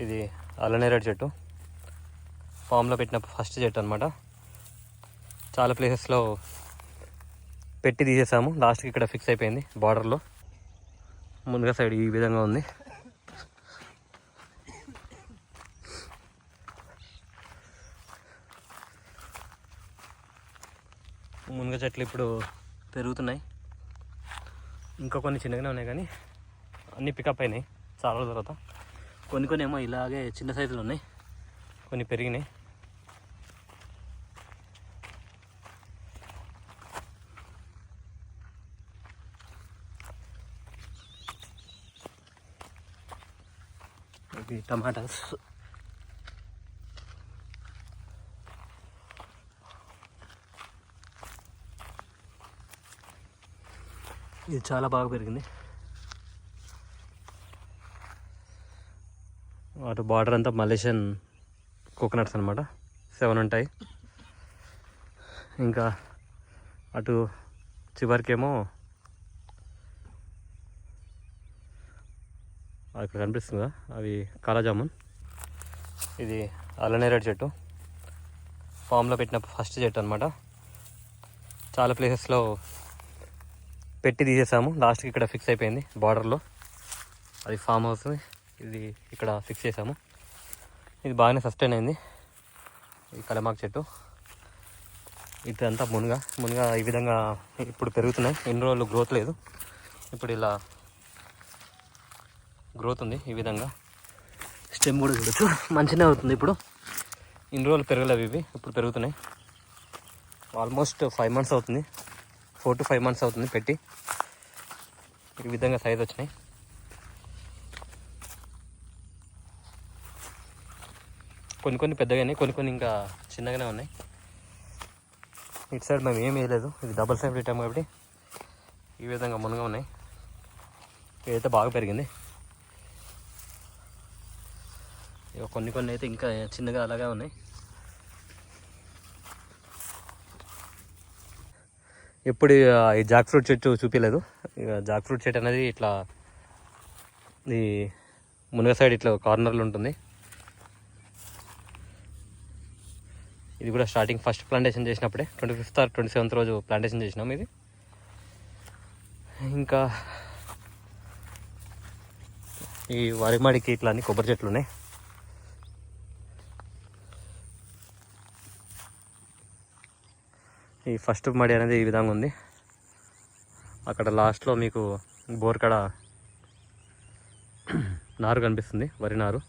ఇది అల్లనేరేడు చెట్టు ఫామ్లో పెట్టిన ఫస్ట్ చెట్టు అనమాట. చాలా ప్లేసెస్లో పెట్టి తీసేసాము, లాస్ట్కి ఇక్కడ ఫిక్స్ అయిపోయింది బార్డర్లో. ముందుగా సైడ్ ఈ విధంగా ఉంది. మునగ చెట్లు ఇప్పుడు పెరుగుతున్నాయి, ఇంకా కొన్ని చిన్నగానే ఉన్నాయి కానీ అన్నీ పికప్ అయినాయి చాలా రోజుల తర్వాత. కొన్ని ఏమో ఇలాగే చిన్న సైజులు ఉన్నాయి, కొన్ని పెరిగినాయి. ఇవి టమాటాస్. ఇది చాలా బాగా పెరిగింది. అటు బార్డర్ అంతా మలేషియన్ కోకోనట్స్ అనమాట, 7 ఉంటాయి. ఇంకా అటు చివరికేమో అక్కడ కనిపిస్తుందా, అవి కాలాజామున్. ఇది అల్లనేరేడు చెట్టు ఫామ్లో పెట్టిన ఫస్ట్ చెట్టు అనమాట. చాలా ప్లేసెస్లో పెట్టి తీసేసాము, లాస్ట్కి ఇక్కడ ఫిక్స్ అయిపోయింది బార్డర్లో. అది ఫామ్ హౌస్, ఇది ఇక్కడ ఫిక్స్ చేసాము. ఇది బాగానే సస్టైన్ అయింది. ఇది కలమాకు చెట్టు. ఇదంతా మునగ ఈ విధంగా ఇప్పుడు పెరుగుతున్నాయి. ఎన్ని రోజులు గ్రోత్ లేదు, ఇప్పుడు ఇలా గ్రోత్ ఉంది. ఈ విధంగా స్టెమ్ కూడా చూడొచ్చు, మంచిగానే అవుతుంది. ఇప్పుడు ఇన్ని రోజులు పెరగలేవు, ఇవి ఇప్పుడు పెరుగుతున్నాయి. ఆల్మోస్ట్ 5 months అవుతుంది, 4 to 5 months అవుతుంది పెట్టి. ఈ విధంగా సైజ్ వచ్చినాయి. కొన్ని పెద్దగా ఉన్నాయి, కొన్ని ఇంకా చిన్నగానే ఉన్నాయి. ఇటు సైడ్ మేము ఏం వేయలేదు, ఇది డబల్ సైడ్ పెట్టాము కాబట్టి ఈ విధంగా మునగా ఉన్నాయి. ఇదైతే బాగా పెరిగింది. ఇక కొన్ని అయితే ఇంకా చిన్నగా అలాగే ఉన్నాయి. ఎప్పుడు ఈ జాక్ ఫ్రూట్ చెట్టు చూపించలేదు. ఇక జాక్ ఫ్రూట్ చెట్టు అనేది ఇట్లా ఈ మునగ సైడ్ ఇట్లా కార్నర్లో ఉంటుంది. ఇది కూడా స్టార్టింగ్ ఫస్ట్ ప్లాంటేషన్ చేసినప్పుడే 25th or 27th రోజు ప్లాంటేషన్ చేసినాం ఇది. ఇంకా ఈ వరిమాడికి ఇట్లా అన్ని కొబ్బరి చెట్లు ఉన్నాయి. ఈ ఫస్ట్ మడి అనేది ఈ విధంగా ఉంది. అక్కడ లాస్ట్లో మీకు బోర్ కాడ నారు కనిపిస్తుంది, వరి నారు.